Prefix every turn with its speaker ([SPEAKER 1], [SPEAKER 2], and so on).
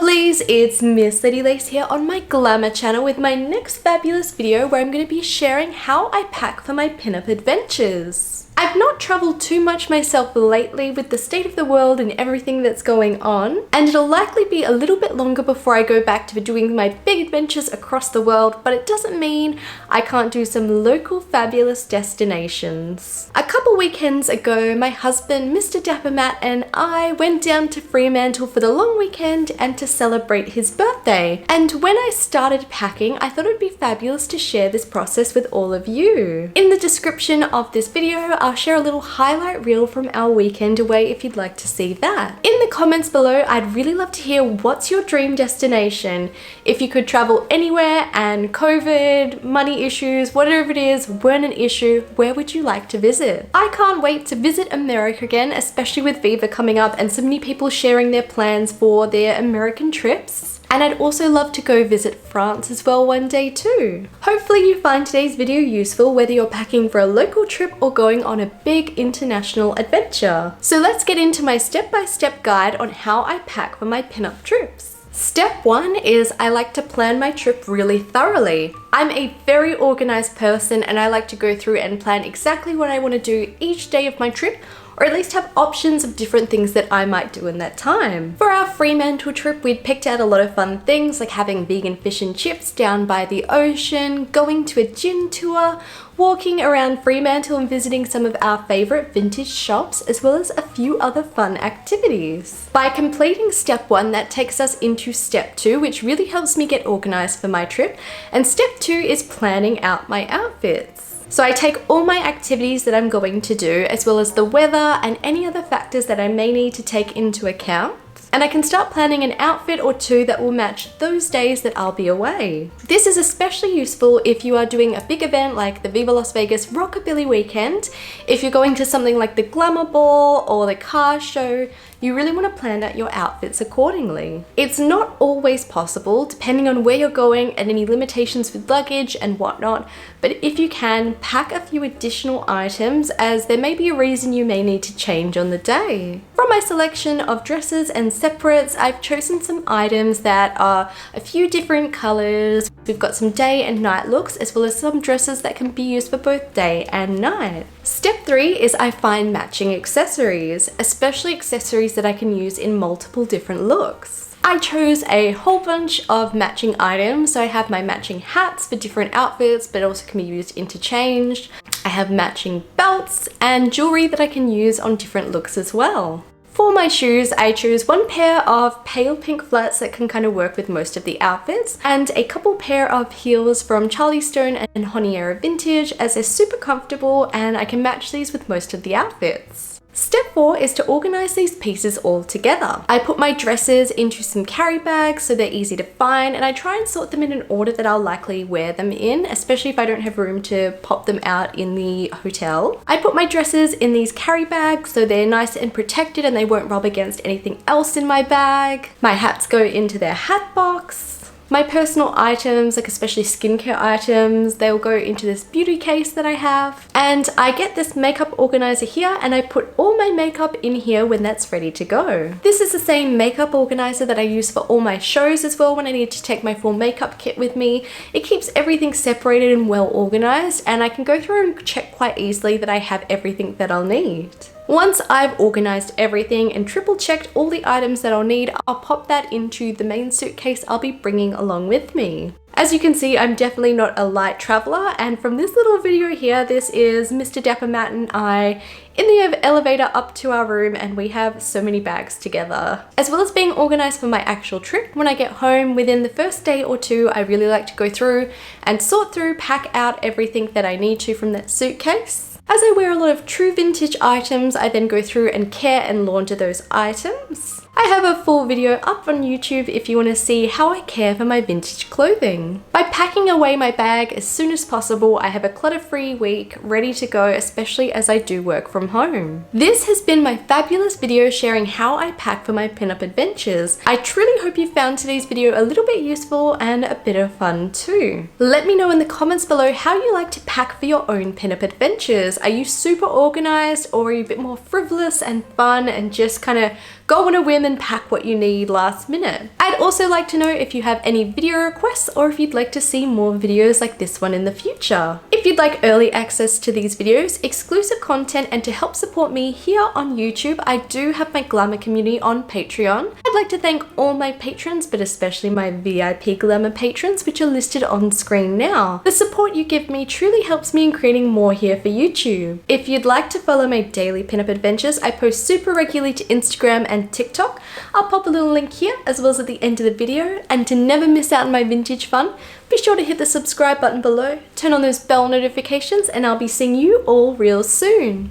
[SPEAKER 1] Lovelies, it's Miss Lady Lace here on my Glamour channel with my next fabulous video where I'm going to be sharing how I pack for my pinup adventures. I've not travelled too much myself lately with the state of the world and everything that's going on, and it'll likely be a little bit longer before I go back to doing my big adventures across the world, but it doesn't mean I can't do some local fabulous destinations. A couple weekends ago, my husband, Mr. Dapper Matt, and I went down to Fremantle for the long weekend and to celebrate his birthday. And when I started packing, I thought it would be fabulous to share this process with all of you. In the description of this video, I'll share a little highlight reel from our weekend away if you'd like to see that. In the comments below, I'd really love to hear what's your dream destination. If you could travel anywhere and COVID, money issues, whatever it is, weren't an issue, where would you like to visit? I can't wait to visit America again, especially with Viva coming up and so many people sharing their plans for their American trips. And I'd also love to go visit France as well one day too. Hopefully you find today's video useful whether you're packing for a local trip or going on a big international adventure. So let's get into my step-by-step guide on how I pack for my pinup trips. Step 1 is I like to plan my trip really thoroughly. I'm a very organized person and I like to go through and plan exactly what I want to do each day of my trip, or at least have options of different things that I might do in that time. For our Fremantle trip, we'd picked out a lot of fun things like having vegan fish and chips down by the ocean, going to a gin tour, walking around Fremantle and visiting some of our favourite vintage shops, as well as a few other fun activities. By completing step 1, that takes us into step 2, which really helps me get organised for my trip, and step 2 is planning out my outfits. So I take all my activities that I'm going to do, as well as the weather and any other factors that I may need to take into account, and I can start planning an outfit or two that will match those days that I'll be away. This is especially useful if you are doing a big event like the Viva Las Vegas Rockabilly Weekend. If you're going to something like the Glamour Ball or the car show, you really want to plan out your outfits accordingly. It's not always possible, depending on where you're going and any limitations with luggage and whatnot, but if you can, pack a few additional items as there may be a reason you may need to change on the day. From my selection of dresses and separates, I've chosen some items that are a few different colors. We've got some day and night looks, as well as some dresses that can be used for both day and night. Step 3 is I find matching accessories, especially accessories that I can use in multiple different looks. I chose a whole bunch of matching items, so I have my matching hats for different outfits, but also can be used interchanged. I have matching belts and jewelry that I can use on different looks as well. For my shoes, I chose one pair of pale pink flats that can kind of work with most of the outfits, and a couple pair of heels from Charlie Stone and Honiera Vintage, as they're super comfortable and I can match these with most of the outfits. Step 4 is to organize these pieces all together. I put my dresses into some carry bags so they're easy to find, and I try and sort them in an order that I'll likely wear them in, especially if I don't have room to pop them out in the hotel. I put my dresses in these carry bags so they're nice and protected and they won't rub against anything else in my bag. My hats go into their hat box. My personal items, like especially skincare items, they'll go into this beauty case that I have. And I get this makeup organizer here and I put all my makeup in here when that's ready to go. This is the same makeup organizer that I use for all my shows as well when I need to take my full makeup kit with me. It keeps everything separated and well organized, and I can go through and check quite easily that I have everything that I'll need. Once I've organized everything and triple checked all the items that I'll need, I'll pop that into the main suitcase I'll be bringing along with me. As you can see, I'm definitely not a light traveler, and from this little video here, this is Mr. Dapper Matt and I in the elevator up to our room, and we have so many bags together. As well as being organized for my actual trip, when I get home within the first day or two, I really like to go through and sort through, pack out everything that I need to from that suitcase. As I wear a lot of true vintage items, I then go through and care and launder those items. I have a full video up on YouTube if you want to see how I care for my vintage clothing. By packing away my bag as soon as possible, I have a clutter-free week ready to go, especially as I do work from home. This has been my fabulous video sharing how I pack for my pinup adventures. I truly hope you found today's video a little bit useful and a bit of fun too. Let me know in the comments below how you like to pack for your own pinup adventures. Are you super organized, or are you a bit more frivolous and fun and just kind of go on a whim and pack what you need last minute. I'd also like to know if you have any video requests or if you'd like to see more videos like this one in the future. If you'd like early access to these videos, exclusive content, and to help support me here on YouTube, I do have my Glamour community on Patreon. I'd like to thank all my patrons, but especially my VIP Glamour patrons, which are listed on screen now. The support you give me truly helps me in creating more here for YouTube. If you'd like to follow my daily pinup adventures, I post super regularly to Instagram and TikTok. I'll pop a little link here as well as at the end of the video. And to never miss out on my vintage fun, be sure to hit the subscribe button below, turn on those bell notifications, and I'll be seeing you all real soon.